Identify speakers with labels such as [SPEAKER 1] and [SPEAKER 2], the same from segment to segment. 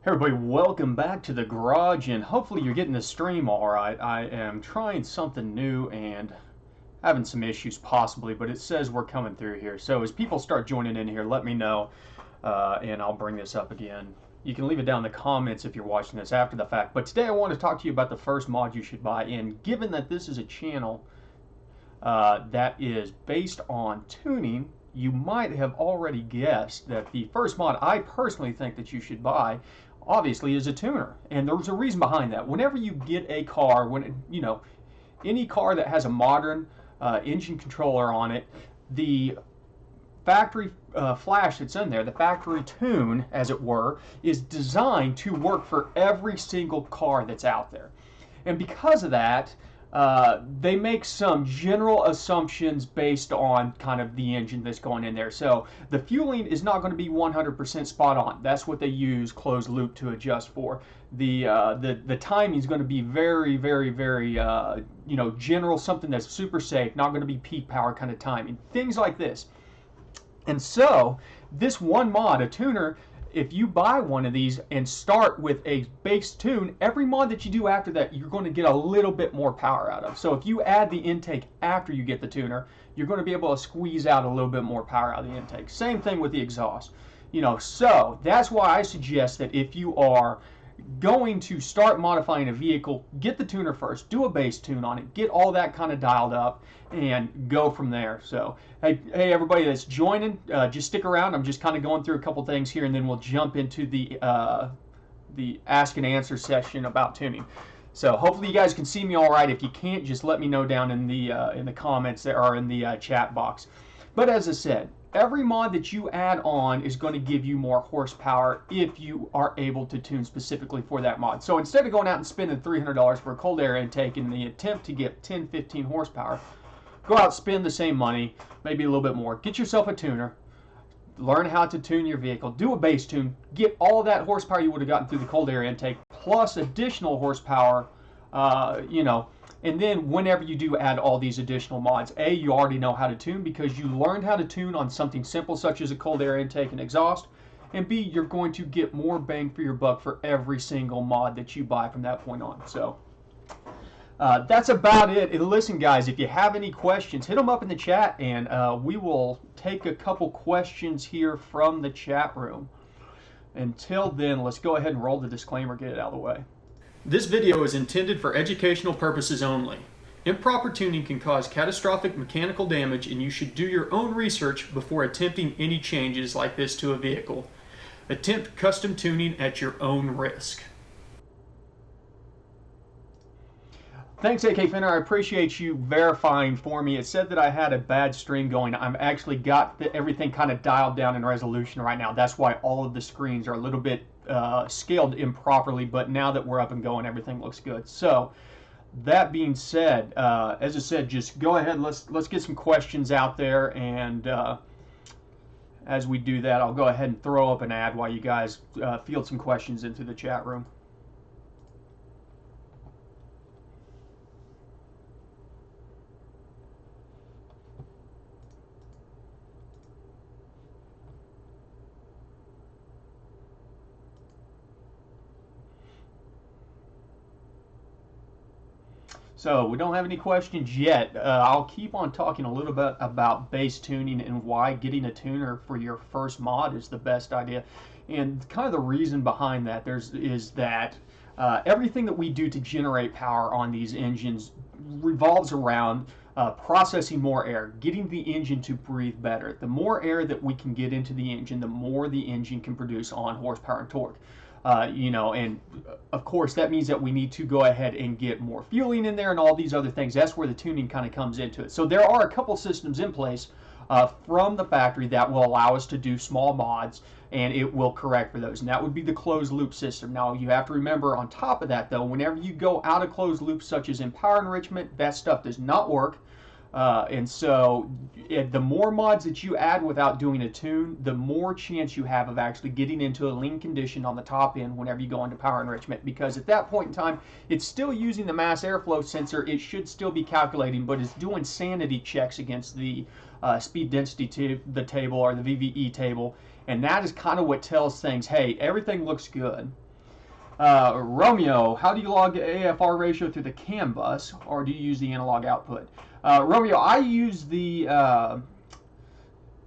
[SPEAKER 1] Hey everybody, welcome back to the garage, and hopefully you're getting the stream all right. I am trying something new and having some issues possibly, but it says we're coming through here. So as people start joining in here, let me know, and I'll bring this up again. You can leave it down in the comments if you're watching this after the fact. But today I want to talk to you about the first mod you should buy, and given that this is a channel that is based on tuning, you might have already guessed that the first mod I personally think that you should buy obviously is a tuner, and there's a reason behind that. Whenever you get a car, any car that has a modern engine controller on it, the factory flash that's in there, the factory tune as it were, is designed to work for every single car that's out there. And because of that, they make some general assumptions based on kind of the engine that's going in there. So the fueling is not going to be 100% spot on. That's what they use closed loop to adjust for. The timing is going to be very, very, very general, something that's super safe, not going to be peak power kind of timing, things like this. And so this one mod, a tuner, if you buy one of these and start with a base tune, every mod that you do after that, you're going to get a little bit more power out of. So if you add the intake after you get the tuner, you're going to be able to squeeze out a little bit more power out of the intake. Same thing with the exhaust. So that's why I suggest that if you are going to start modifying a vehicle, get the tuner first, do a base tune on it, get all that kind of dialed up, and go from there. So hey everybody that's joining, just stick around. I'm just kind of going through a couple things here, and then we'll jump into the ask and answer session about tuning. So hopefully you guys can see me all right. If you can't, just let me know down in the comments there, or in the chat box. But as I said, every mod that you add on is going to give you more horsepower if you are able to tune specifically for that mod. So instead of going out and spending $300 for a cold air intake in the attempt to get 10-15 horsepower, go out, spend the same money, maybe a little bit more, get yourself a tuner, learn how to tune your vehicle, do a base tune, get all that horsepower you would have gotten through the cold air intake, plus additional horsepower, and then whenever you do add all these additional mods, A, you already know how to tune because you learned how to tune on something simple such as a cold air intake and exhaust, and B, you're going to get more bang for your buck for every single mod that you buy from that point on. So that's about it. And listen, guys, if you have any questions, hit them up in the chat, and we will take a couple questions here from the chat room. Until then, let's go ahead and roll the disclaimer, get it out of the way. This video is intended for educational purposes only. Improper tuning can cause catastrophic mechanical damage, and you should do your own research before attempting any changes like this to a vehicle. Attempt custom tuning at your own risk. Thanks, AK Finner. I appreciate you verifying for me. It said that I had a bad stream going. I'm actually got everything kind of dialed down in resolution right now. That's why all of the screens are a little bit scaled improperly, but now that we're up and going, everything looks good. So that being said, as I said, just go ahead. Let's get some questions out there, and as we do that, I'll go ahead and throw up an ad while you guys field some questions into the chat room. So we don't have any questions yet. I'll keep on talking a little bit about base tuning and why getting a tuner for your first mod is the best idea. And kind of the reason behind that is that everything that we do to generate power on these engines revolves around processing more air, getting the engine to breathe better. The more air that we can get into the engine, the more the engine can produce on horsepower and torque. And of course that means that we need to go ahead and get more fueling in there and all these other things. That's where the tuning kind of comes into it. So there are a couple systems in place from the factory that will allow us to do small mods, and it will correct for those. And that would be the closed loop system. Now you have to remember, on top of that though, whenever you go out of closed loop, such as in power enrichment, that stuff does not work. And so the more mods that you add without doing a tune, the more chance you have of actually getting into a lean condition on the top end whenever you go into power enrichment, because at that point in time it's still using the mass airflow sensor. It should still be calculating, but it's doing sanity checks against the speed density the table, or the VVE table, and that is kind of what tells things, hey, everything looks good. Romeo, how do you log the AFR ratio through the CAN bus, or do you use the analog output? Romeo, I use the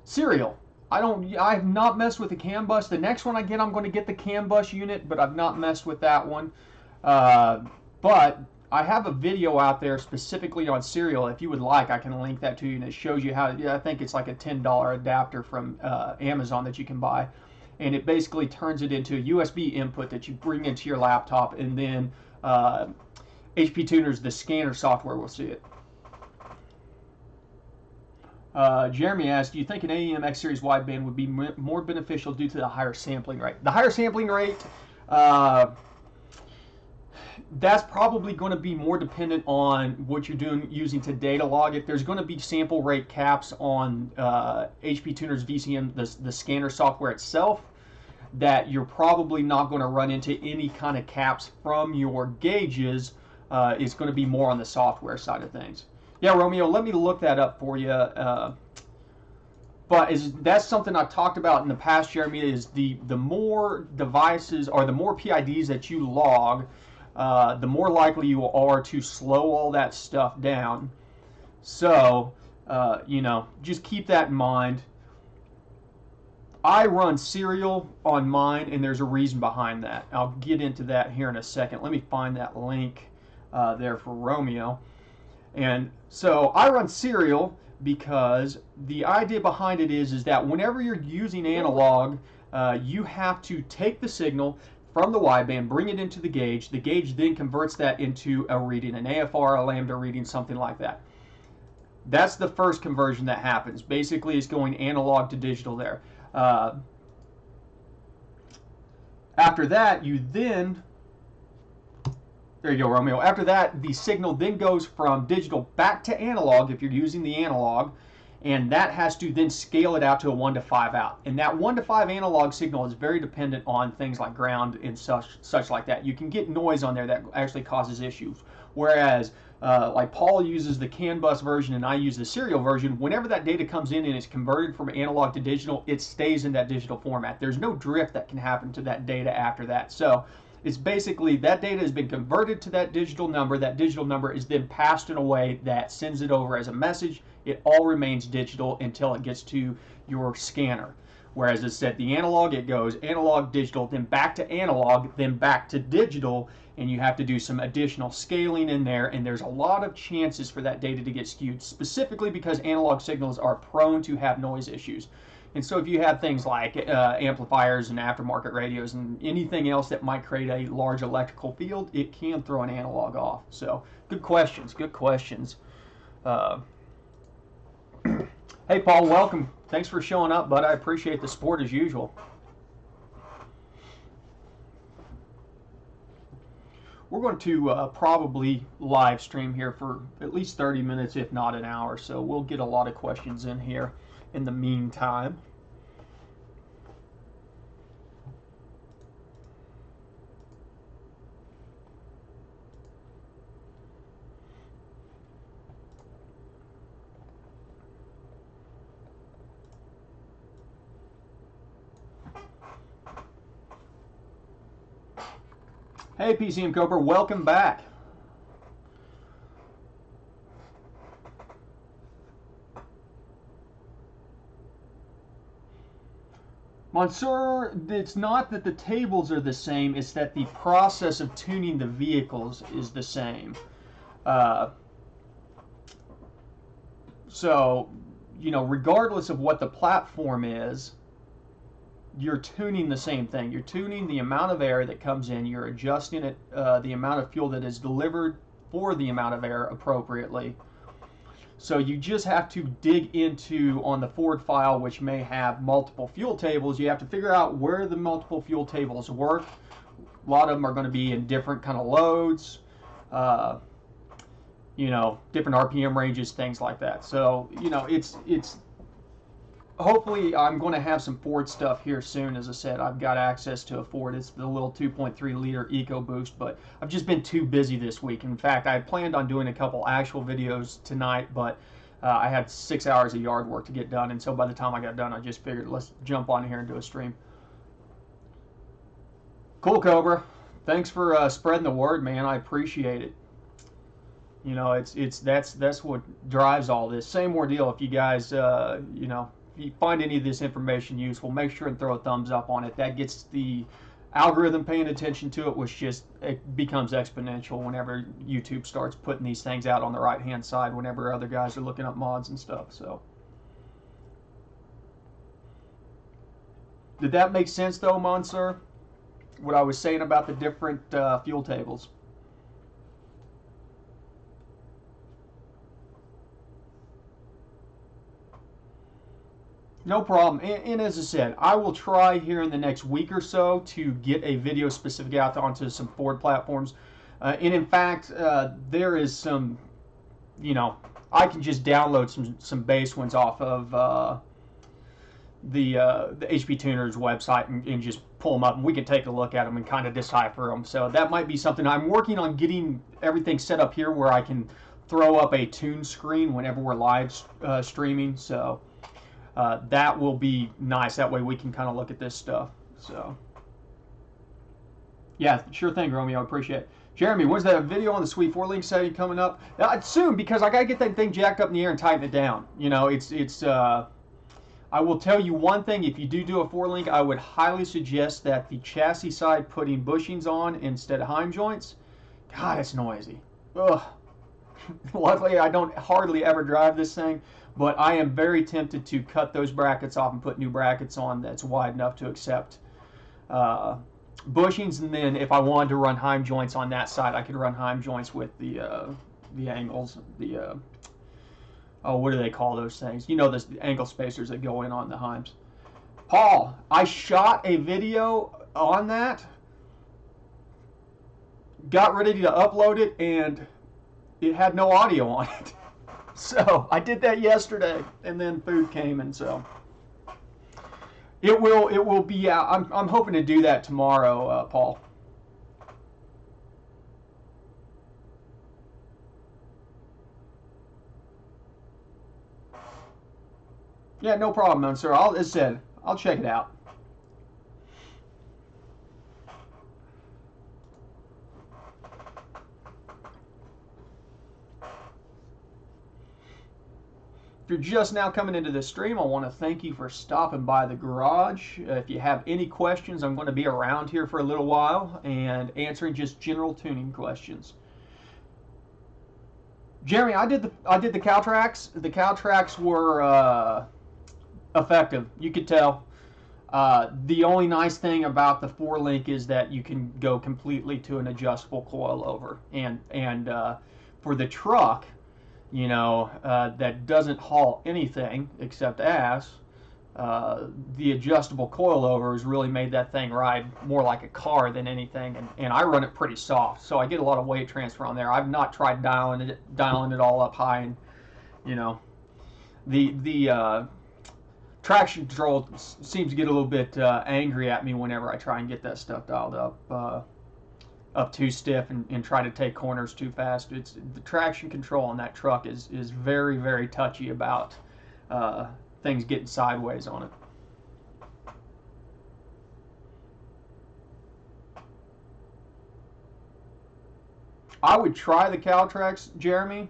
[SPEAKER 1] serial. I've not messed with the CAN bus. The next one I get, I'm going to get the CAN bus unit, but I've not messed with that one. But I have a video out there specifically on serial. If you would like, I can link that to you, and it shows you how. I think it's like a $10 adapter from Amazon that you can buy, and it basically turns it into a USB input that you bring into your laptop, and then HP Tuners, the scanner software, will see it. Jeremy asked, do you think an AEM X Series wideband would be more beneficial due to the higher sampling rate? The higher sampling rate, that's probably going to be more dependent on what you're doing using to data log it. There's going to be sample rate caps on HP Tuners VCM, the scanner software itself, that you're probably not going to run into any kind of caps from your gauges. It's going to be more on the software side of things. Yeah, Romeo, let me look that up for you. But that's something I've talked about in the past, Jeremy, is the more devices or the more PIDs that you log, the more likely you are to slow all that stuff down. So, you know, just keep that in mind. I run serial on mine, and there's a reason behind that. I'll get into that here in a second. Let me find that link there for Romeo. And so I run serial because the idea behind it is that whenever you're using analog, you have to take the signal from the wideband, bring it into the gauge. The gauge then converts that into a reading, an AFR, a lambda reading, something like that. That's the first conversion that happens. Basically, it's going analog to digital there. After that, you then... There you go, Romeo. After that, the signal then goes from digital back to analog if you're using the analog, and that has to then scale it out to a 1 to 5 out. And that 1 to 5 analog signal is very dependent on things like ground and such like that. You can get noise on there that actually causes issues. Whereas, like Paul uses the CAN bus version and I use the serial version, whenever that data comes in and it's converted from analog to digital, it stays in that digital format. There's no drift that can happen to that data after that. So it's basically that data has been converted to that digital number. That digital number is then passed in a way that sends it over as a message. It all remains digital until it gets to your scanner. Whereas it's at the analog, it goes analog, digital, then back to analog, then back to digital, and you have to do some additional scaling in there, and there's a lot of chances for that data to get skewed, specifically because analog signals are prone to have noise issues. And so if you have things like amplifiers and aftermarket radios and anything else that might create a large electrical field, it can throw an analog off. So good questions, good questions. Hey, Paul, welcome. Thanks for showing up, bud. I appreciate the support as usual. We're going to probably live stream here for at least 30 minutes, if not an hour. So we'll get a lot of questions in here in the meantime. Hey, PCM Cooper, welcome back. Monsieur, it's not that the tables are the same, it's that the process of tuning the vehicles is the same. So, you know, regardless of what the platform is, you're tuning the same thing. You're tuning the amount of air that comes in, you're adjusting it, the amount of fuel that is delivered for the amount of air appropriately. So you just have to dig into, on the Ford file, which may have multiple fuel tables, you have to figure out where the multiple fuel tables work. A lot of them are going to be in different kind of loads, you know, different RPM ranges, things like that. So, you know, it's hopefully I'm going to have some Ford stuff here soon. As I said, I've got access to a Ford. It's the little 2.3 liter EcoBoost, but I've just been too busy this week. In fact, I planned on doing a couple actual videos tonight, but I had 6 hours of yard work to get done, and so by the time I got done, I just figured let's jump on here and do a stream. Cool, Cobra. Thanks for spreading the word, man. I appreciate it. You know, that's what drives all this. Same ordeal. If you guys, you know, if you find any of this information useful, make sure and throw a thumbs up on it. That gets the algorithm paying attention to it, which just it becomes exponential whenever YouTube starts putting these things out on the right hand side. Whenever other guys are looking up mods and stuff. So, did that make sense though, Monsieur? What I was saying about the different fuel tables. No problem. And as I said, I will try here in the next week or so to get a video specific out onto some Ford platforms. And in fact, there is some, you know, I can just download some base ones off of the HP Tuners website and just pull them up, and we can take a look at them and kind of decipher them. So that might be something. I'm working on getting everything set up here where I can throw up a tune screen whenever we're live streaming. So that will be nice. That way we can kind of look at this stuff. So yeah, sure thing, Romeo. I appreciate it. Jeremy, when's that video on the Sweet 4-link setting coming up? Soon, because I gotta get that thing jacked up in the air and tighten it down. You know, I will tell you one thing, if you do a 4-link, I would highly suggest that the chassis side putting bushings on instead of heim joints. God, it's noisy. Ugh. Luckily, I don't hardly ever drive this thing, but I am very tempted to cut those brackets off and put new brackets on that's wide enough to accept bushings. And then if I wanted to run heim joints on that side, I could run heim joints with the angles, oh, what do they call those things? You know, the angle spacers that go in on the heims. Paul, I shot a video on that, got ready to upload it, and it had no audio on it. So I did that yesterday, and then food came, and so it will be out. I'm hoping to do that tomorrow, Paul. Yeah, no problem, man, sir. As I said, I'll check it out. If you're just now coming into this stream, I want to thank you for stopping by the garage. If you have any questions, I'm going to be around here for a little while and answering just general tuning questions. Jeremy, I did the cow tracks. The cow tracks were effective. You could tell. The only nice thing about the 4-link is that you can go completely to an adjustable coilover, and for the truck, you know, that doesn't haul anything except ass, the adjustable coilovers really made that thing ride more like a car than anything, and I run it pretty soft, so I get a lot of weight transfer on there. I've not tried dialing it all up high, and you know, the traction control seems to get a little bit angry at me whenever I try and get that stuff dialed up too stiff and try to take corners too fast. It's the traction control on that truck is very, very touchy about things getting sideways on it. I would try the Caltrax, Jeremy,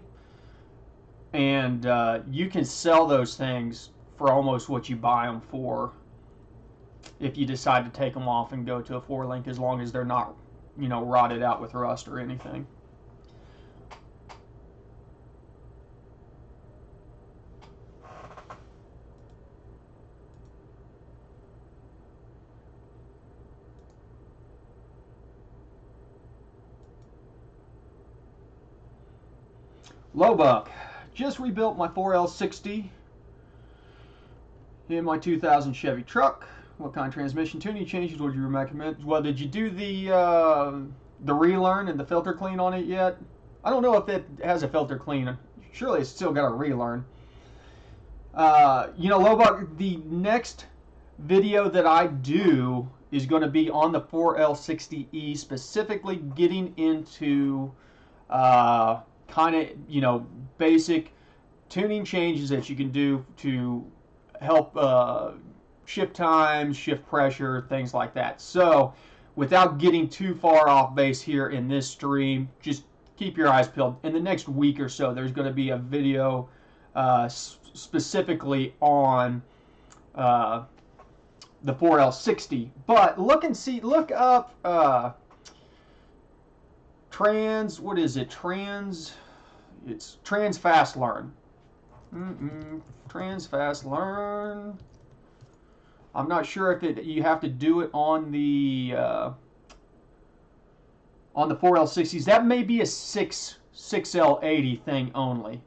[SPEAKER 1] and you can sell those things for almost what you buy them for if you decide to take them off and go to a 4-link, as long as they're not, you know, rotted out with rust or anything. Lowbuck, just rebuilt my 4L60 in my 2000 Chevy truck. What kind of transmission tuning changes would you recommend? Well, did you do the relearn and the filter clean on it yet? I don't know if it has a filter clean. Surely it's still got a relearn. You know, Lowbuck, the next video that I do is going to be on the 4L60E, specifically getting into kind of, you know, basic tuning changes that you can do to help shift times, shift pressure, things like that. So without getting too far off base here in this stream, just keep your eyes peeled. In the next week or so, there's going to be a video specifically on the 4L60. But look up it's Trans Fast Learn. Trans Fast Learn. I'm not sure if you have to do it on the 4L60s. That may be a 6L80 thing only.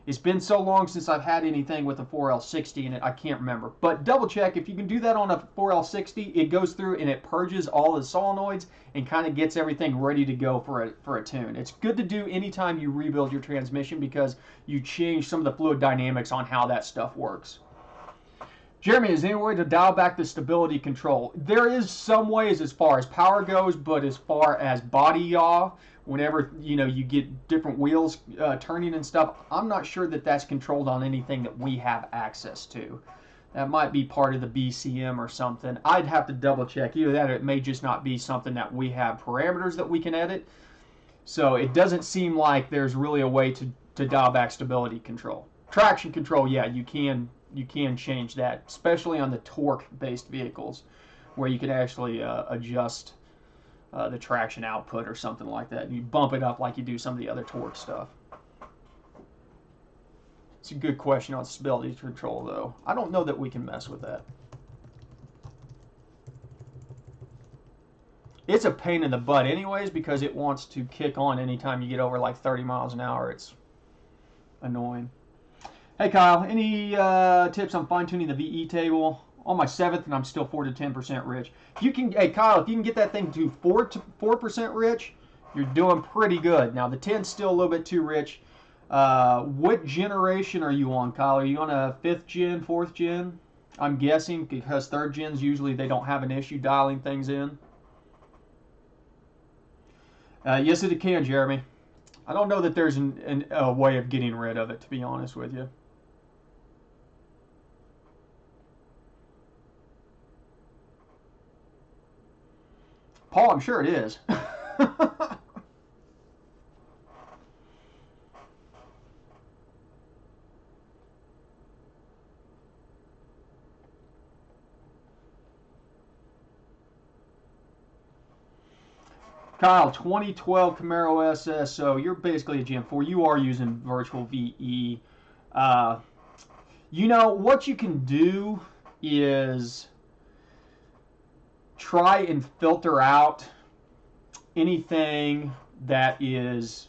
[SPEAKER 1] It's been so long since I've had anything with a 4L60 in it, I can't remember. But double check, if you can do that on a 4L60, it goes through and it purges all the solenoids and kind of gets everything ready to go for a tune. It's good to do anytime you rebuild your transmission because you change some of the fluid dynamics on how that stuff works. Jeremy, is there any way to dial back the stability control? There is some ways as far as power goes, but as far as body yaw, whenever you get different wheels turning and stuff, I'm not sure that that's controlled on anything that we have access to. That might be part of the BCM or something. I'd have to double check. Either that or it may just not be something that we have parameters that we can edit. So it doesn't seem like there's really a way to dial back stability control. Traction control, yeah, you can change that, especially on the torque-based vehicles, where you can actually adjust the traction output or something like that. You bump it up like you do some of the other torque stuff. It's a good question on stability control, though. I don't know that we can mess with that. It's a pain in the butt anyways because it wants to kick on anytime you get over like 30 miles an hour. It's annoying. Hey Kyle, any tips on fine-tuning the VE table? On my 7th, and I'm still 4 to 10% rich. Hey Kyle, if you can get that thing to 4% rich, you're doing pretty good. Now the 10's still a little bit too rich. What generation are you on, Kyle? Are you on a 5th gen, 4th gen? I'm guessing because 3rd gens usually they don't have an issue dialing things in. Yes, it can, Jeremy. I don't know that there's a way of getting rid of it, to be honest with you. Paul, I'm sure it is. Kyle, 2012 Camaro SS, so you're basically a Gen 4. You are using virtual VE. What you can do is try and filter out anything that is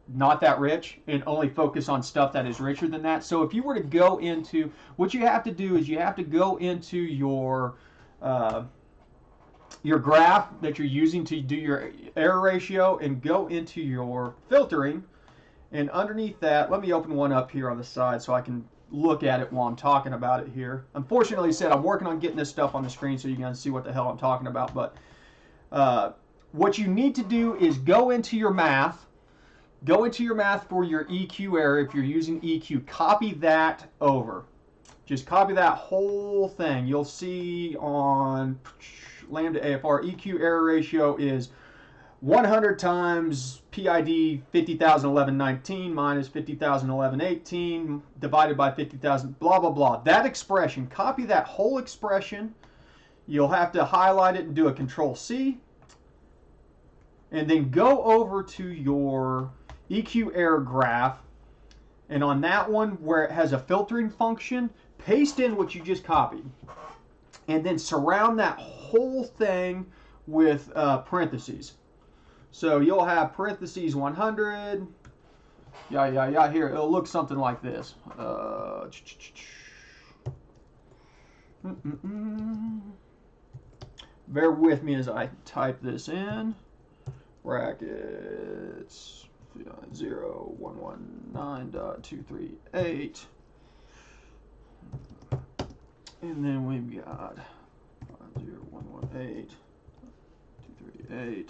[SPEAKER 1] not that rich and only focus on stuff that is richer than that. So if you were to go into, what you have to do is you have to go into your graph that you're using to do your error ratio and go into your filtering, and underneath that, let me open one up here on the side so I can look at it while I'm talking about it here. Unfortunately, said I'm working on getting this stuff on the screen so you can see what the hell I'm talking about. But what you need to do is go into your math. Go into your math for your EQ error. If you're using EQ, copy that over. Just copy that whole thing. You'll see on Lambda AFR EQ error ratio is 100 times PID 50,011.19 minus 50,011.18 divided by 50,000, blah, blah, blah. That expression, copy that whole expression. You'll have to highlight it and do a Control-C. And then go over to your EQ error graph. And on that one, where it has a filtering function, paste in what you just copied. And then surround that whole thing with parentheses. So you'll have parentheses 100, here. It'll look something like this. Bear with me as I type this in. Brackets 0.119.238. And then we've got 0.118.238.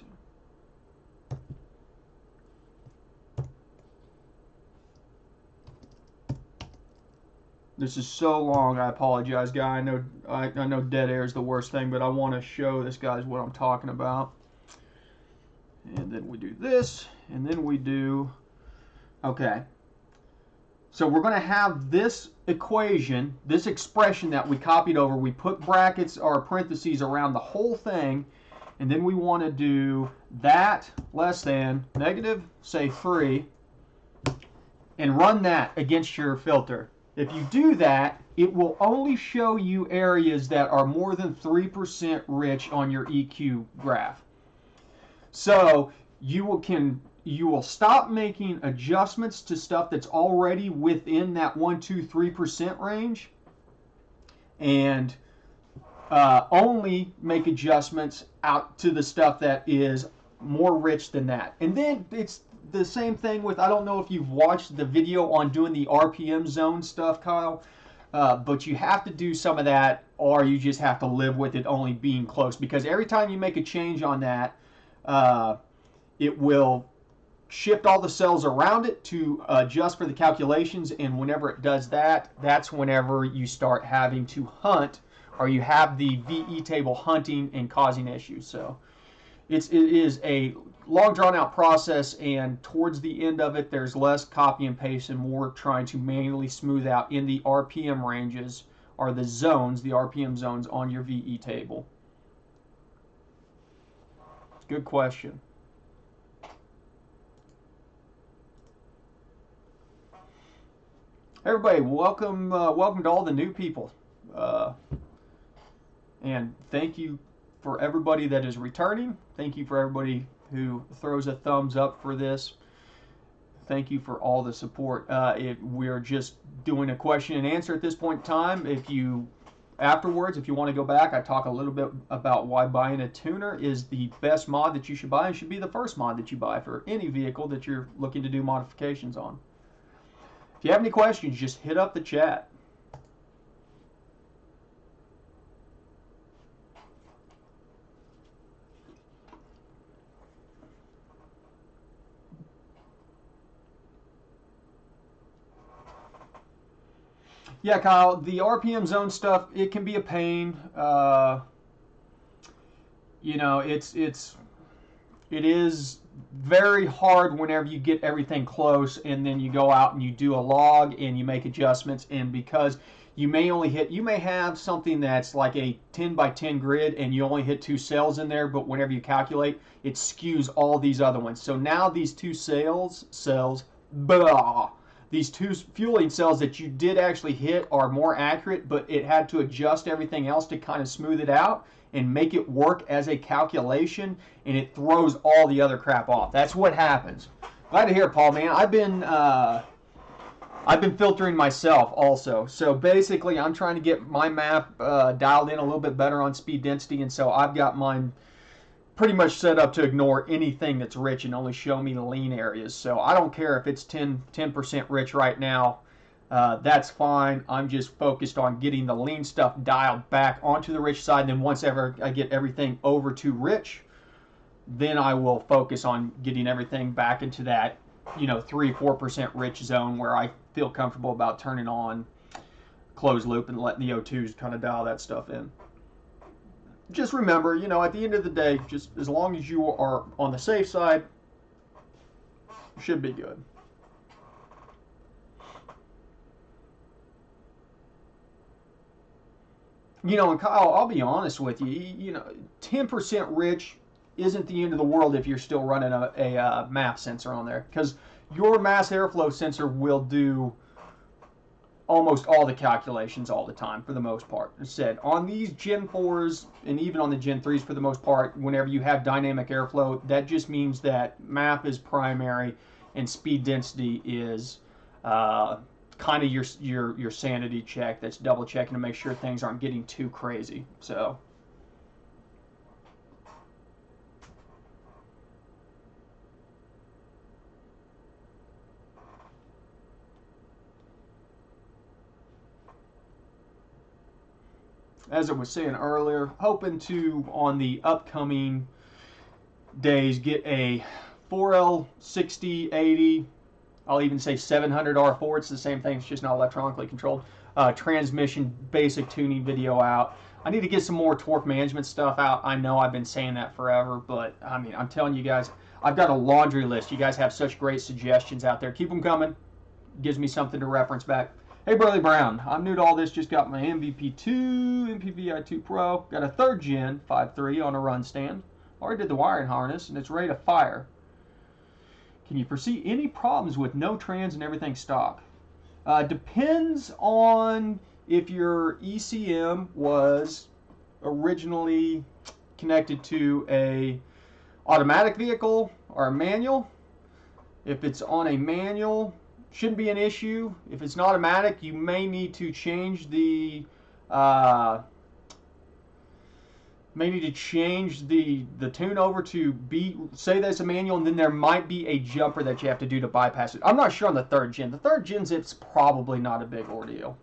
[SPEAKER 1] This is so long. I apologize, guy. I know dead air is the worst thing, but I want to show this guys what I'm talking about. And then we do this, and then we do. Okay. So we're going to have this equation, this expression that we copied over. We put brackets or parentheses around the whole thing, and then we want to do that less than negative, say 3, and run that against your filter. If you do that, it will only show you areas that are more than 3% rich on your EQ graph. So you will stop making adjustments to stuff that's already within that 1, 2, 3% range, and only make adjustments out to the stuff that is more rich than that. And then it's the same thing with, I don't know if you've watched the video on doing the RPM zone stuff, Kyle, but you have to do some of that, or you just have to live with it only being close, because every time you make a change on that, it will shift all the cells around it to adjust for the calculations, and whenever it does that, that's whenever you start having to hunt, or you have the VE table hunting and causing issues. So it is a long drawn out process, and towards the end of it there's less copy and paste and more trying to manually smooth out in the RPM ranges, or the zones, the RPM zones on your VE table. Good question. Everybody, welcome welcome to all the new people, and thank you for everybody that is returning. Thank you for everybody who throws a thumbs up for this. Thank you for all the support. We're just doing a question and answer at this point in time. Afterwards, if you want to go back, I talk a little bit about why buying a tuner is the best mod that you should buy, and should be the first mod that you buy for any vehicle that you're looking to do modifications on. If you have any questions, just hit up the chat. Yeah, Kyle, the RPM zone stuff, it can be a pain. You know, it is very hard whenever you get everything close, and then you go out and you do a log and you make adjustments, and because you may have something that's like a 10 by 10 grid and you only hit 2 cells in there, but whenever you calculate, it skews all these other ones. So now these 2 cells, these 2 fueling cells that you did actually hit are more accurate, but it had to adjust everything else to kind of smooth it out and make it work as a calculation, and it throws all the other crap off. That's what happens. Glad to hear it, Paul, man. I've been filtering myself also. So basically, I'm trying to get my map dialed in a little bit better on speed density, and so I've got mine pretty much set up to ignore anything that's rich and only show me the lean areas. So I don't care if it's 10% rich right now. That's fine. I'm just focused on getting the lean stuff dialed back onto the rich side. And then once ever I get everything over to rich, then I will focus on getting everything back into that, 3-4% rich zone where I feel comfortable about turning on closed loop and letting the O2s kind of dial that stuff in. Just remember, at the end of the day, just as long as you are on the safe side, you should be good. And Kyle, I'll be honest with you, 10% rich isn't the end of the world if you're still running a MAP sensor on there, because your mass airflow sensor will do almost all the calculations all the time for the most part. As said, on these Gen 4s and even on the Gen 3s for the most part, whenever you have dynamic airflow, that just means that MAP is primary and speed density is kind of your sanity check. That's double checking to make sure things aren't getting too crazy. So as I was saying earlier, hoping to, on the upcoming days, get a 4L 6080. I'll even say 700 R4. It's the same thing. It's just not electronically controlled. transmission basic tuning video out. I need to get some more torque management stuff out. I know I've been saying that forever, but I mean, I'm telling you guys, I've got a laundry list. You guys have such great suggestions out there. Keep them coming. Gives me something to reference back. Hey, Burley Brown, I'm new to all this. Just got my MPVI2 Pro. Got a 3rd gen 5.3 on a run stand. Already did the wiring harness, and it's ready to fire. Can you foresee any problems with no trans and everything stock? Depends on if your ECM was originally connected to a automatic vehicle or a manual. If it's on a manual, shouldn't be an issue. If it's an automatic, you may need to change the tune over to be, say that's a manual, and then there might be a jumper that you have to do to bypass it. I'm not sure on the 3rd gen. The 3rd gens, it's probably not a big ordeal.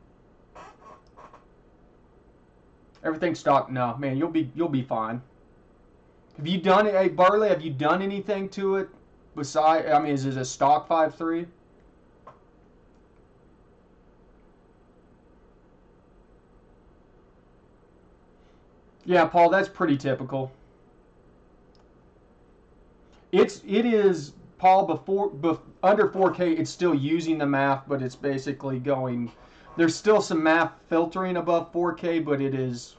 [SPEAKER 1] Everything stock, no, man, you'll be fine. Have you done it, hey Burley? Have you done anything to it besides? I mean, is it a stock 5.3? Yeah, Paul, that's pretty typical. It is, Paul, under 4K, it's still using the MAF, but it's basically going. There's still some MAF filtering above 4K, but it is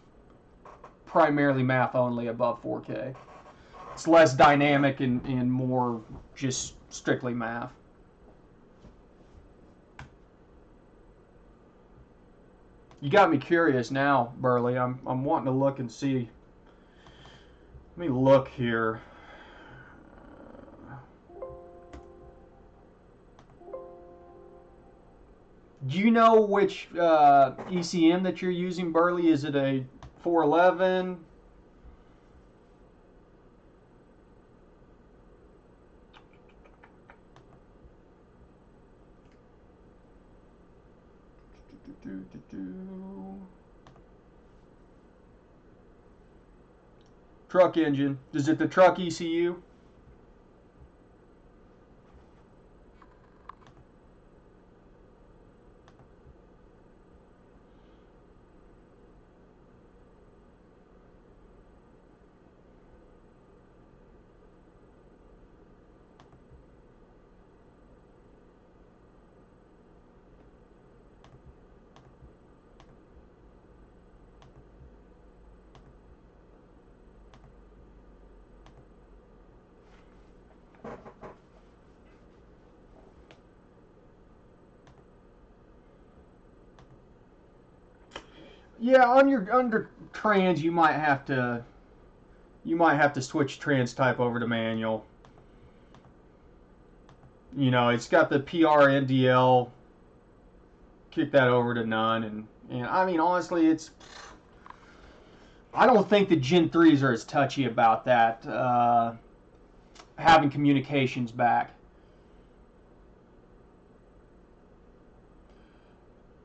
[SPEAKER 1] primarily MAF only above 4K. It's less dynamic and more just strictly MAF. You got me curious now, Burley. I'm wanting to look and see. Let me look here. Do you know which ECM that you're using, Burley? Is it a 411? Truck engine. Is it the truck ECU? Yeah, under trans you might have to switch trans type over to manual. You know, it's got the PR NDL. Kick that over to none, and I mean honestly, it's. I don't think the Gen 3s are as touchy about that, having communications back.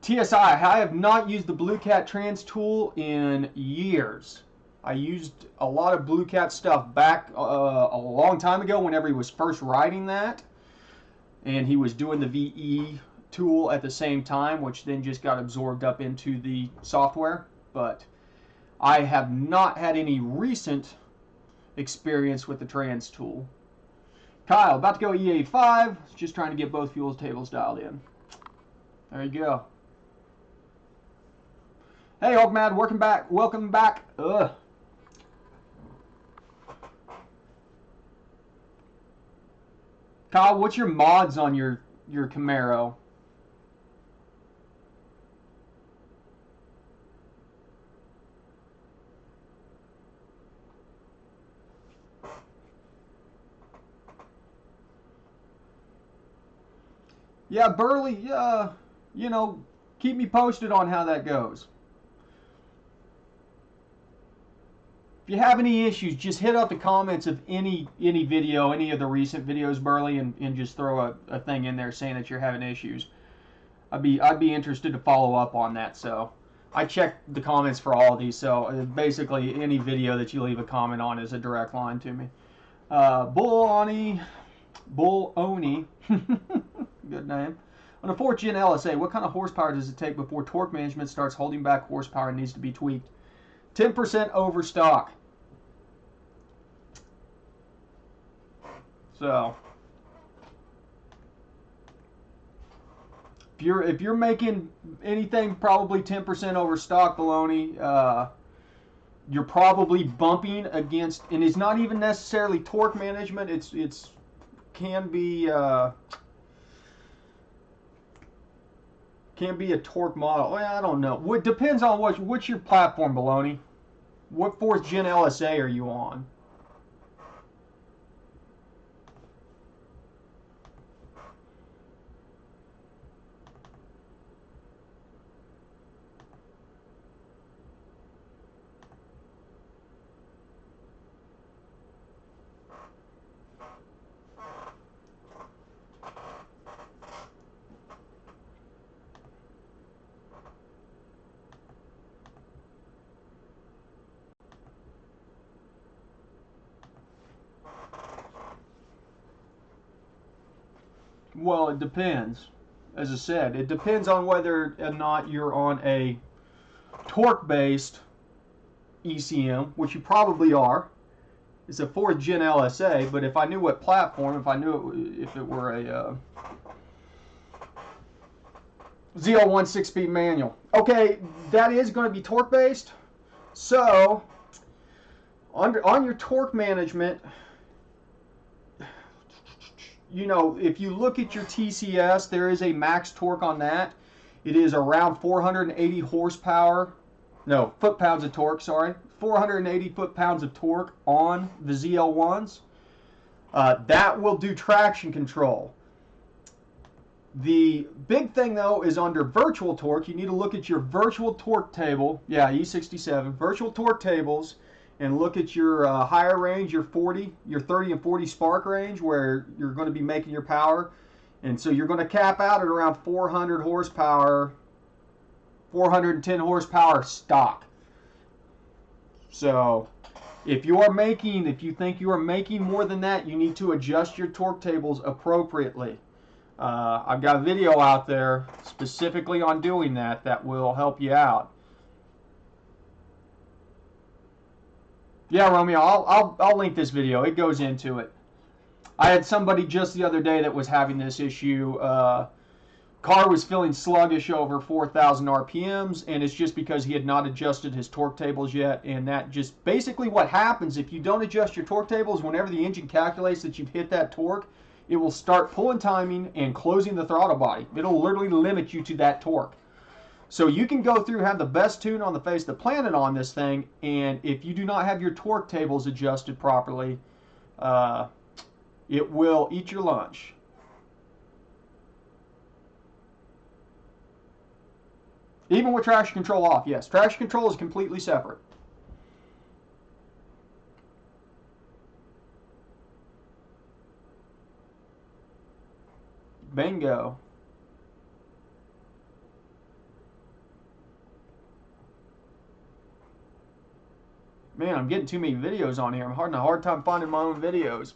[SPEAKER 1] TSI, I have not used the Blue Cat trans tool in years. I used a lot of Blue Cat stuff back a long time ago whenever he was first writing that. And he was doing the VE tool at the same time, which then just got absorbed up into the software. But I have not had any recent experience with the trans tool. Kyle, about to go EA5. Just trying to get both fuels tables dialed in. There you go. Hey, Ogmad, welcome back. Ugh. Kyle, what's your mods on your Camaro? Yeah, Burley, you know, keep me posted on how that goes. If you have any issues, just hit up the comments of any video, any of the recent videos, Burley, and just throw a thing in there saying that you're having issues. I'd be interested to follow up on that. So I check the comments for all of these. So basically, any video that you leave a comment on is a direct line to me. Bull Oni, good name. On a 4th gen LSA, what kind of horsepower does it take before torque management starts holding back horsepower and needs to be tweaked? 10% over stock. So if you're making anything probably 10% over stock, baloney, you're probably bumping against, and it's not even necessarily torque management. It's can be a torque model. Well, I don't know. It depends on what's your platform, baloney. What 4th gen LSA are you on? Well, it depends. As I said, it depends on whether or not you're on a torque-based ECM, which you probably are. It's a 4th gen LSA, but if I knew what platform, if I knew if it were a Z01 6-speed manual. Okay, that is going to be torque-based. So, on your torque management, you know, if you look at your TCS, there is a max torque on that. It is around 480 horsepower. No, foot-pounds of torque, sorry. 480 foot-pounds of torque on the ZL1s. That will do traction control. The big thing, though, is under virtual torque. You need to look at your virtual torque table. Yeah, E67. Virtual torque tables. And look at your higher range, your 30 and 40 spark range, where you're going to be making your power. And so you're going to cap out at around 400 horsepower, 410 horsepower stock. So if you think you are making more than that, you need to adjust your torque tables appropriately. I've got a video out there specifically on doing that will help you out. Yeah, Romeo, I'll link this video. It goes into it. I had somebody just the other day that was having this issue. Car was feeling sluggish over 4,000 RPMs, and it's just because he had not adjusted his torque tables yet. And that just basically what happens if you don't adjust your torque tables, whenever the engine calculates that you've hit that torque, it will start pulling timing and closing the throttle body. It'll literally limit you to that torque. So you can go through, have the best tune on the face of the planet on this thing, and if you do not have your torque tables adjusted properly, it will eat your lunch. Even with traction control off, yes. Traction control is completely separate. Bingo. Man, I'm getting too many videos on here. I'm having a hard time finding my own videos.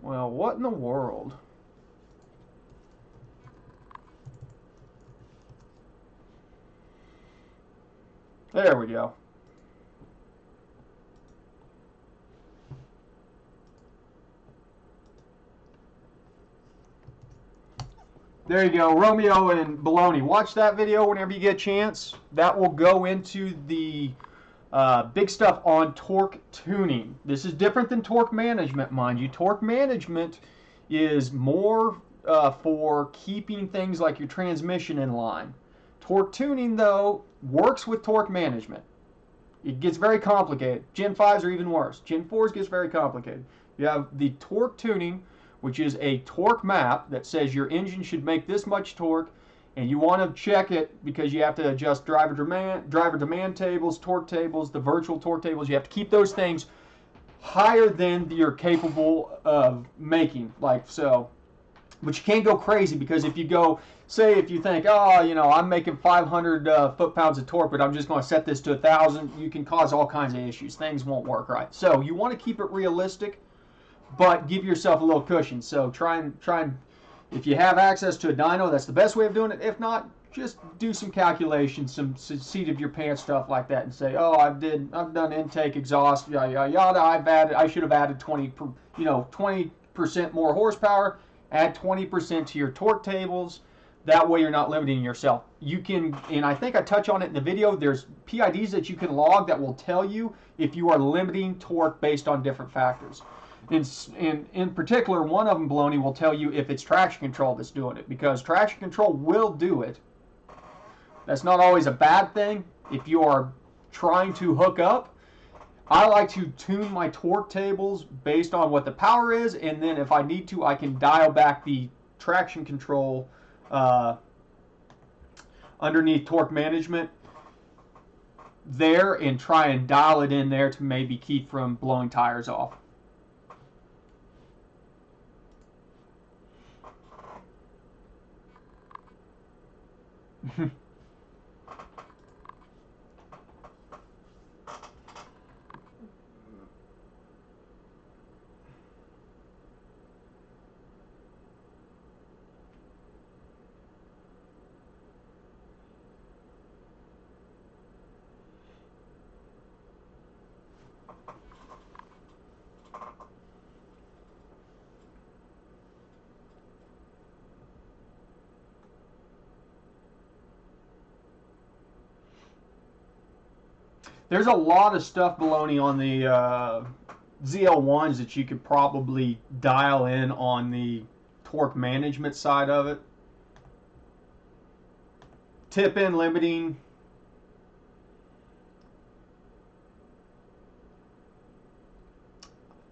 [SPEAKER 1] Well, what in the world? There we go. There you go, Romeo and Baloney. Watch that video whenever you get a chance. That will go into the big stuff on torque tuning. This is different than torque management, mind you. Torque management is more for keeping things like your transmission in line. Torque tuning, though, works with torque management. It gets very complicated. Gen 5s are even worse. Gen 4s gets very complicated. You have the torque tuning, which is a torque map that says your engine should make this much torque, and you want to check it because you have to adjust driver demand tables, torque tables, the virtual torque tables. You have to keep those things higher than you're capable of making, like so. But you can't go crazy, because if you go, say if you think, oh, you know, I'm making 500 foot-pounds of torque, but I'm just going to set this to 1,000, you can cause all kinds of issues. Things won't work right. So you want to keep it realistic, but give yourself a little cushion. So try and, if you have access to a dyno, that's the best way of doing it. If not, just do some calculations, some seat of your pants stuff like that, and say, oh, I've done intake, exhaust, yada yada yada. I should have added 20% more horsepower. Add 20% to your torque tables. That way you're not limiting yourself. You can, and I think I touch on it in the video, there's PIDs that you can log that will tell you if you are limiting torque based on different factors. In particular, one of them, Baloney, will tell you if it's traction control that's doing it, because traction control will do it. That's not always a bad thing if you are trying to hook up. I like to tune my torque tables based on what the power is, and then if I need to, I can dial back the traction control underneath torque management there and try and dial it in there to maybe keep from blowing tires off. There's a lot of stuff, Baloney, on the ZL1s that you could probably dial in on the torque management side of it. Tip-in limiting.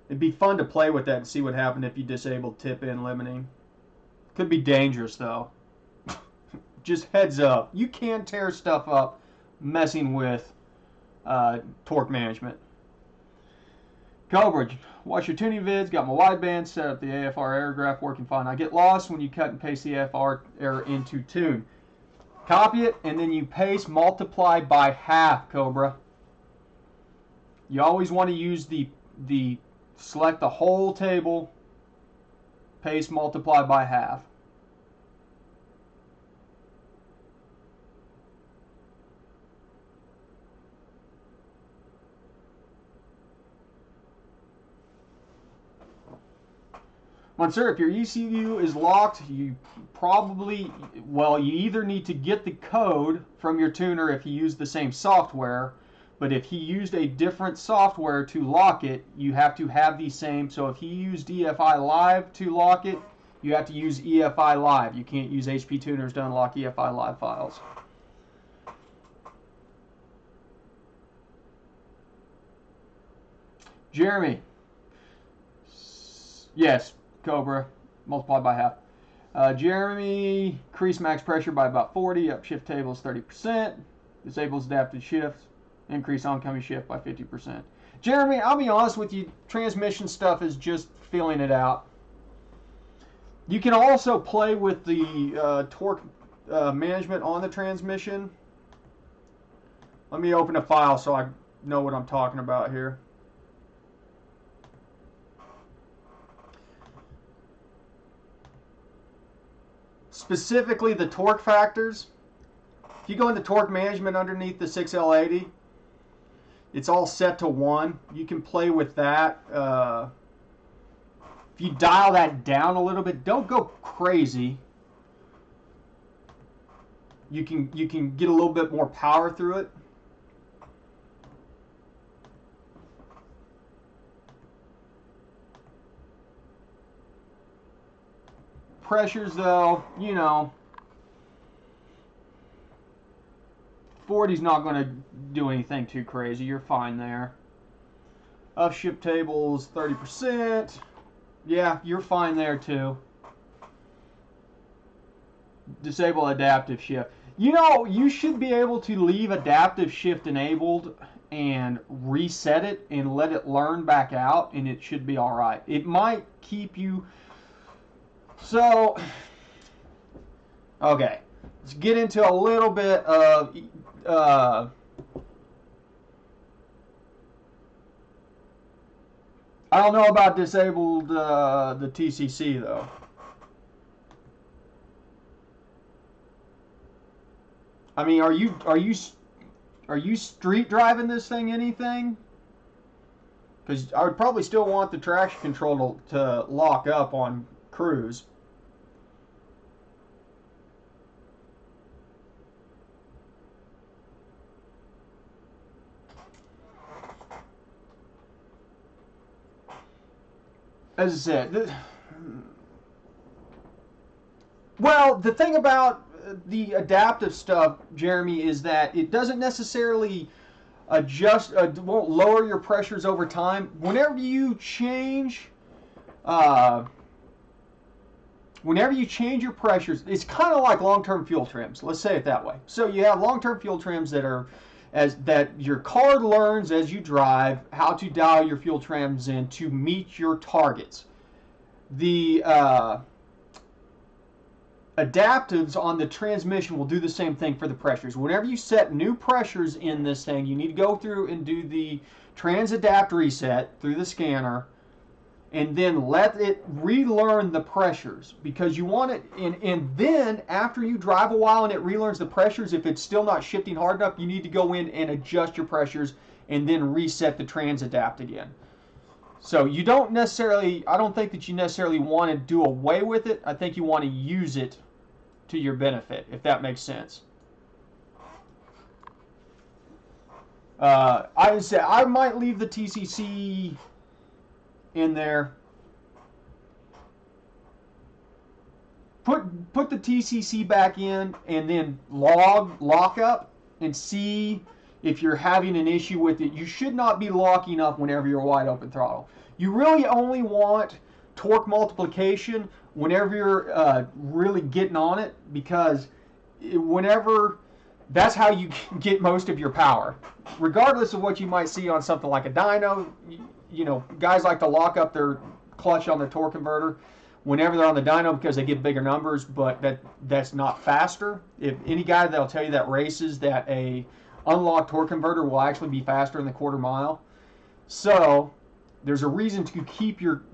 [SPEAKER 1] It'd be fun to play with that and see what happened if you disabled tip-in limiting. Could be dangerous, though. Just heads up. You can tear stuff up messing with torque management. Cobra, watch your tuning vids, got my wideband, set up the AFR error graph working fine. I get lost when you cut and paste the AFR error into tune. Copy it, and then you paste, multiply by half, Cobra. You always want to use select the whole table, paste, multiply by half. Sir, if your ECU is locked, you probably, well, you either need to get the code from your tuner if you use the same software, but if he used a different software to lock it, you have to have the same. So if he used EFI Live to lock it, you have to use EFI Live. You can't use HP tuners to unlock EFI Live files. Jeremy. Yes. Cobra, multiplied by half. Jeremy, increase max pressure by about 40, upshift tables 30%, disables adaptive shift, increase oncoming shift by 50%. Jeremy, I'll be honest with you, transmission stuff is just feeling it out. You can also play with the torque management on the transmission. Let me open a file so I know what I'm talking about here. Specifically the torque factors. If you go into torque management underneath the 6L80, it's all set to 1. You can play with that. If you dial that down a little bit, don't go crazy. You can get a little bit more power through it. Pressures, though, you know, 40's not going to do anything too crazy. You're fine there. Upshift tables 30%. Yeah, you're fine there too. Disable adaptive shift. You know, you should be able to leave adaptive shift enabled and reset it and let it learn back out, and it should be all right. It might keep you So, okay, let's get into a little bit of I don't know about disabled the TCC though. I mean, are you street driving this thing anything? Because I would probably still want the traction control to lock up on cruise. As I said, well, the thing about the adaptive stuff, Jeremy, is that it doesn't necessarily adjust, won't lower your pressures over time. Uh, whenever you change your pressures, it's kind of like long-term fuel trims. Let's say it that way. So you have long-term fuel trims that are as that your car learns as you drive how to dial your fuel trims in to meet your targets. The adaptives on the transmission will do the same thing for the pressures. Whenever you set new pressures in this thing, you need to go through and do the transadapt reset through the scanner and then let it relearn the pressures, because you want it, and then after you drive a while and it relearns the pressures, if it's still not shifting hard enough, you need to go in and adjust your pressures and then reset the transadapt again. So you don't necessarily, I don't think that you necessarily want to do away with it. I think you want to use it to your benefit, if that makes sense. I said I might leave the TCC in there. Put the TCC back in and then lock up and see if you're having an issue with it. You should not be locking up whenever you're wide open throttle. You really only want torque multiplication whenever you're really getting on it, because whenever that's how you get most of your power. Regardless of what you might see on something like a dyno, you know, guys like to lock up their clutch on their torque converter whenever they're on the dyno because they get bigger numbers, but that's not faster. If any guy that'll tell you that races that a unlocked torque converter will actually be faster in the quarter mile. So there's a reason to keep your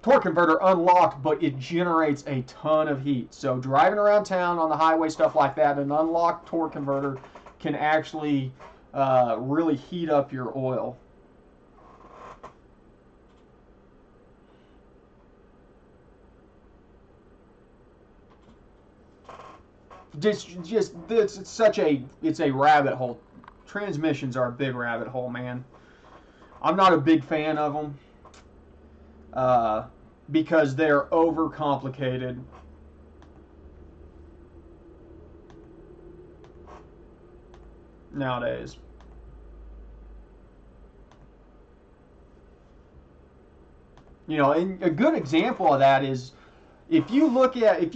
[SPEAKER 1] torque converter unlocked, but it generates a ton of heat. So driving around town on the highway, stuff like that, an unlocked torque converter can actually really heat up your oil. It's a rabbit hole. Transmissions are a big rabbit hole, man. I'm not a big fan of them because they're overcomplicated. Nowadays. You know, and a good example of that is if you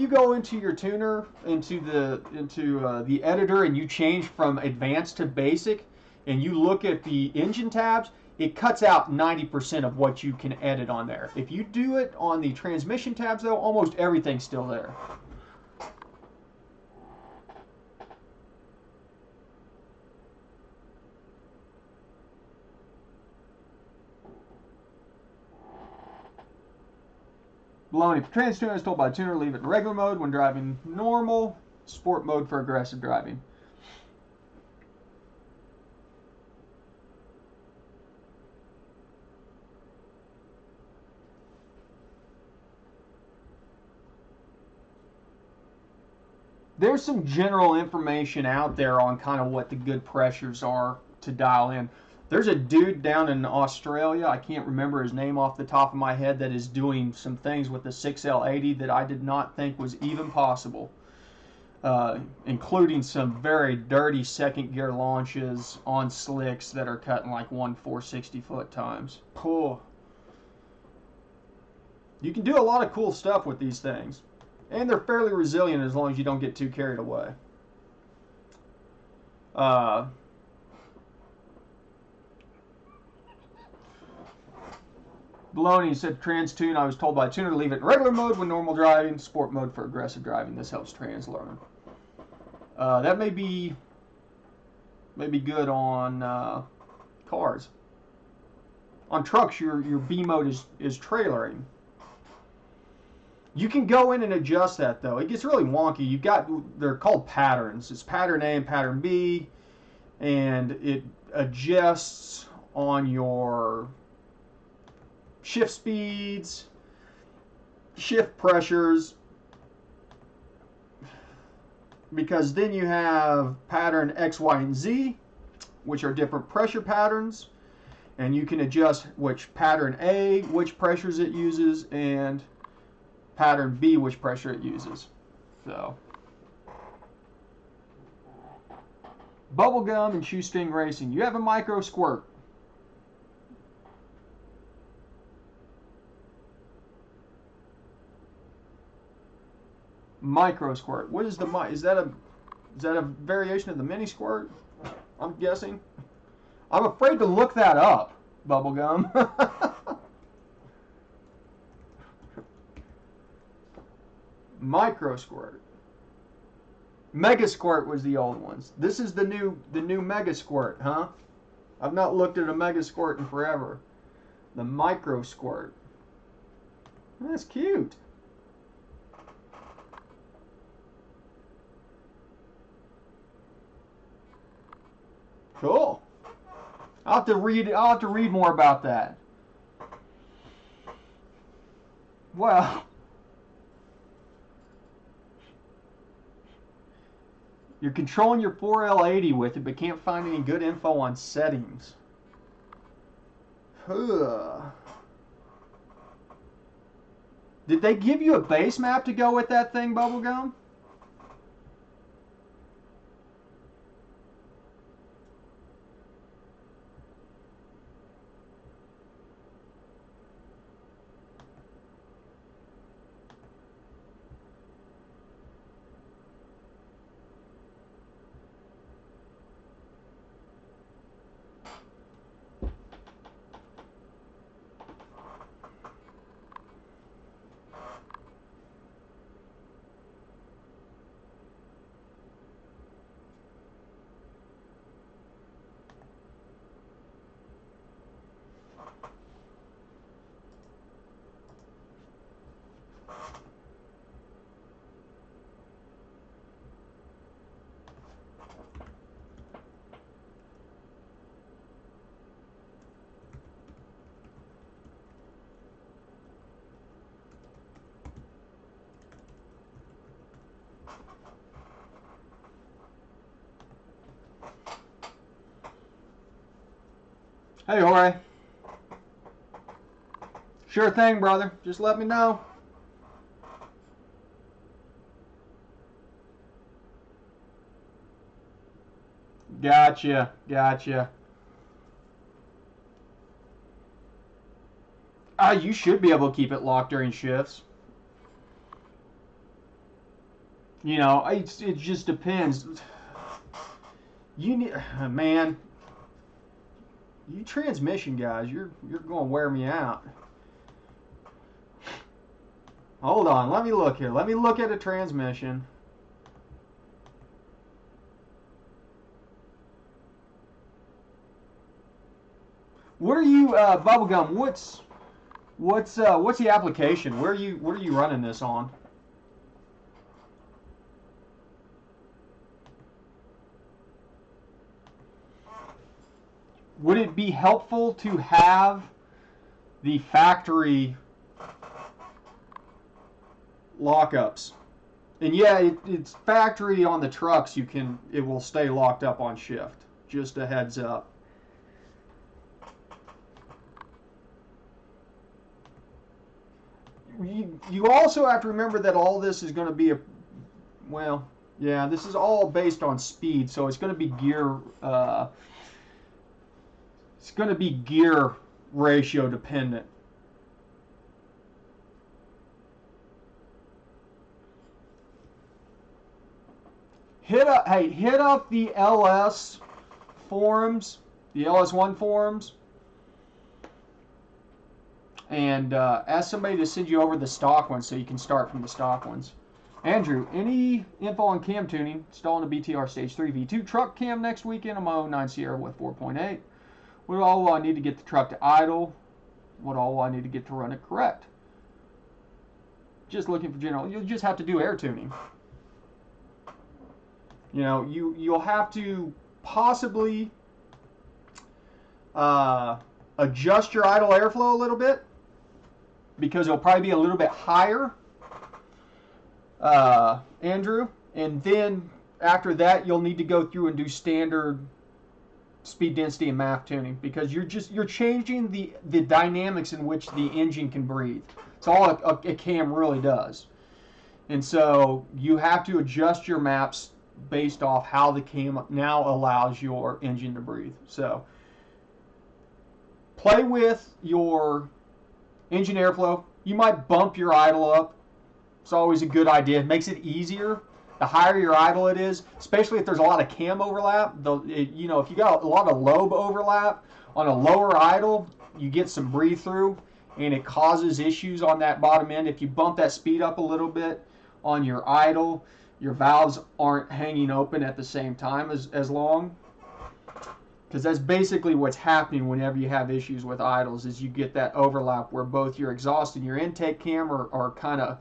[SPEAKER 1] go into your tuner, into the editor, and you change from advanced to basic, and you look at the engine tabs, it cuts out 90% of what you can edit on there. If you do it on the transmission tabs, though, almost everything's still there. Below, if your trans tuner is told by a tuner, leave it in regular mode when driving normal, sport mode for aggressive driving. There's some general information out there on kind of what the good pressures are to dial in. There's a dude down in Australia, I can't remember his name off the top of my head, that is doing some things with the 6L80 that I did not think was even possible, including some very dirty second gear launches on slicks that are cutting like 460 foot times. Cool. You can do a lot of cool stuff with these things, and they're fairly resilient as long as you don't get too carried away. Baloney said trans tune. I was told by a tuner to leave it in regular mode when normal driving, sport mode for aggressive driving. This helps trans learn. That may be good on cars. On trucks, your B mode is trailering. You can go in and adjust that though. It gets really wonky. They're called patterns. It's pattern A and pattern B, and it adjusts on your shift speeds, shift pressures, because then you have pattern X, Y, and Z, which are different pressure patterns, and you can adjust which pattern A, which pressures it uses, and pattern B, which pressure it uses. So, bubblegum and shoestring racing. You have a micro squirt. Micro squirt. What is is that a variation of the mini squirt? I'm guessing. I'm afraid to look that up, bubblegum. Micro squirt. Mega squirt was the old ones. This is the new mega squirt, huh? I've not looked at a mega squirt in forever. The micro squirt. That's cute. Cool. I'll have to read more about that. Well, you're controlling your 4L80 with it, but can't find any good info on settings. Did they give you a base map to go with that thing, bubblegum? Hey, Jorge. Sure thing, brother. Just let me know. Gotcha. You should be able to keep it locked during shifts. You know, it just depends. You need, man. You transmission guys, you're going to wear me out. Hold on, let me look here. Let me look at a transmission. What are you, bubblegum? What's the application? What are you running this on? Would it be helpful to have the factory lockups? And yeah, it's factory on the trucks. It will stay locked up on shift. Just a heads up. You also have to remember that all this is going to be yeah, this is all based on speed, so it's going to be gear. It's going to be gear ratio dependent. Hit up the LS forums, the LS1 forums, and ask somebody to send you over the stock ones so you can start from the stock ones. Andrew, any info on cam tuning? Installing a BTR Stage 3 V2 truck cam next weekend on my 09 Sierra with 4.8. What all will I need to get the truck to idle? What all will I need to get to run it correct? Just looking for general. You'll just have to do air tuning. You know, you'll have to possibly adjust your idle airflow a little bit, because it'll probably be a little bit higher, Andrew, and then after that you'll need to go through and do standard speed, density, and MAF tuning, because you're changing the dynamics in which the engine can breathe. It's all a cam really does. And so you have to adjust your maps based off how the cam now allows your engine to breathe. So play with your engine airflow. You might bump your idle up. It's always a good idea. It makes it easier. The higher your idle it is, especially if there's a lot of cam overlap. You know, if you got a lot of lobe overlap on a lower idle, you get some breathe through, and it causes issues on that bottom end. If you bump that speed up a little bit on your idle, your valves aren't hanging open at the same time as long. Because that's basically what's happening whenever you have issues with idles, is you get that overlap where both your exhaust and your intake cam are kind of,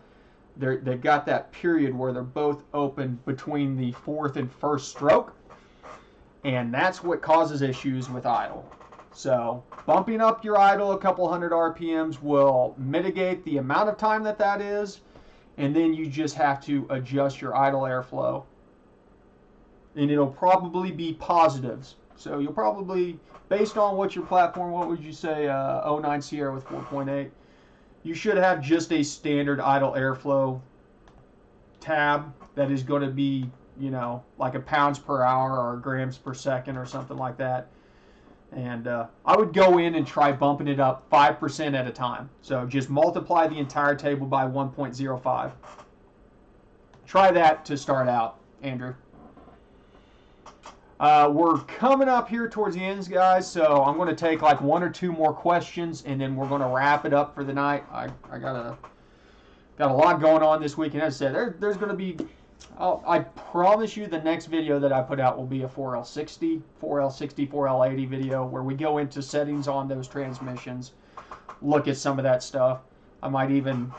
[SPEAKER 1] they've got that period where they're both open between the fourth and first stroke, and that's what causes issues with idle. So bumping up your idle a couple hundred RPMs will mitigate the amount of time that is, and then you just have to adjust your idle airflow, and it'll probably be positives. So you'll probably, based on what your platform, what would you say, 09 Sierra with 4.8, you should have just a standard idle airflow tab that is going to be, you know, like a pounds per hour or grams per second or something like that. And I would go in and try bumping it up 5% at a time. So just multiply the entire table by 1.05. Try that to start out, Andrew. We're coming up here towards the ends, guys, so I'm going to take like one or two more questions, and then we're going to wrap it up for the night. I got a lot going on this weekend. As I said, there's going to be, I promise you the next video that I put out will be a 4L60, 4L80 video where we go into settings on those transmissions, look at some of that stuff. I might even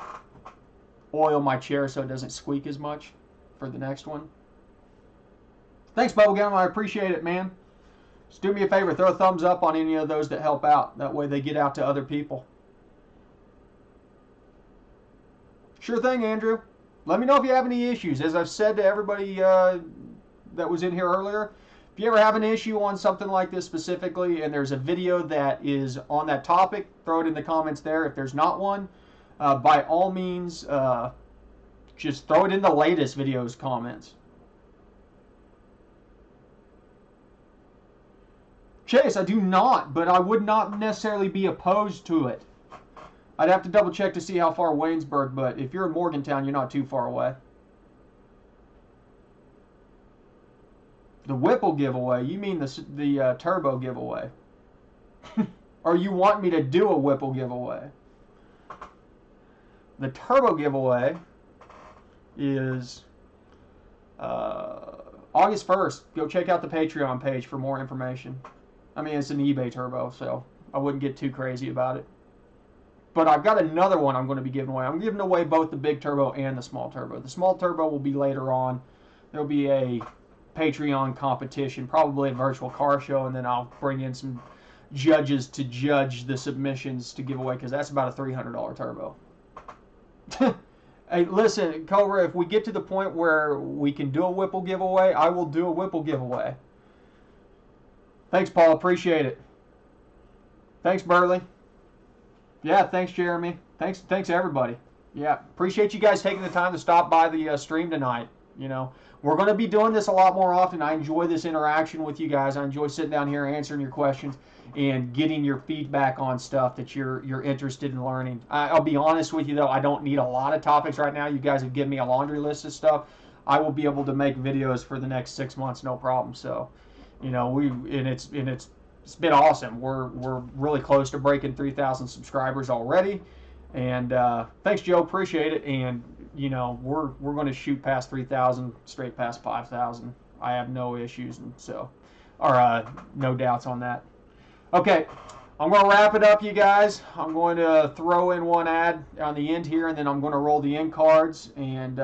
[SPEAKER 1] oil my chair so it doesn't squeak as much for the next one. Thanks, Bubblegum. I appreciate it, man. Just do me a favor. Throw a thumbs up on any of those that help out. That way they get out to other people. Sure thing, Andrew. Let me know if you have any issues. As I've said to everybody that was in here earlier, if you ever have an issue on something like this specifically, and there's a video that is on that topic, throw it in the comments there. If there's not one, by all means, just throw it in the latest video's comments. Chase, I do not, but I would not necessarily be opposed to it. I'd have to double check to see how far Waynesburg, but if you're in Morgantown, you're not too far away. The Whipple giveaway, you mean the turbo giveaway. Or you want me to do a Whipple giveaway? The turbo giveaway is August 1st. Go check out the Patreon page for more information. I mean, it's an eBay turbo, so I wouldn't get too crazy about it. But I've got another one I'm going to be giving away. I'm giving away both the big turbo and the small turbo. The small turbo will be later on. There'll be a Patreon competition, probably a virtual car show, and then I'll bring in some judges to judge the submissions to give away, because that's about a $300 turbo. Hey, listen, Cobra, if we get to the point where we can do a Whipple giveaway, I will do a Whipple giveaway. Thanks, Paul. Appreciate it. Thanks, Burley. Yeah, thanks, Jeremy. Thanks, everybody. Yeah, appreciate you guys taking the time to stop by the stream tonight. You know, we're going to be doing this a lot more often. I enjoy this interaction with you guys. I enjoy sitting down here answering your questions and getting your feedback on stuff that you're interested in learning. I'll be honest with you, though, I don't need a lot of topics right now. You guys have given me a laundry list of stuff. I will be able to make videos for the next 6 months, no problem. So, you know, it's it's been awesome. We're really close to breaking 3,000 subscribers already, and thanks, Joe. Appreciate it. And you know, we're going to shoot past 3,000, straight past 5,000. I have no issues, and so, or no doubts on that. Okay, I'm going to wrap it up, you guys. I'm going to throw in one ad on the end here, and then I'm going to roll the end cards. And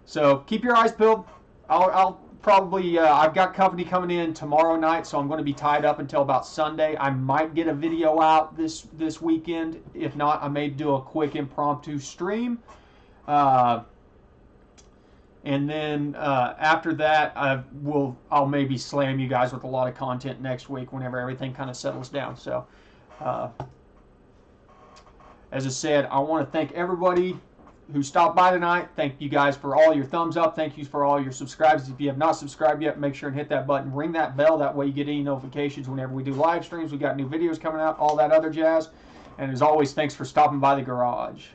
[SPEAKER 1] so keep your eyes peeled. I'll probably, I've got company coming in tomorrow night, so I'm going to be tied up until about Sunday. I might get a video out this weekend. If not, I may do a quick impromptu stream. And then after that, I'll maybe slam you guys with a lot of content next week whenever everything kind of settles down. So, as I said, I want to thank everybody who stopped by tonight. Thank you guys for all your thumbs up. Thank you for all your subscribes. If you have not subscribed yet, make sure and hit that button. Ring that bell. That way you get any notifications whenever we do live streams. We got new videos coming out, all that other jazz. And as always, thanks for stopping by the garage.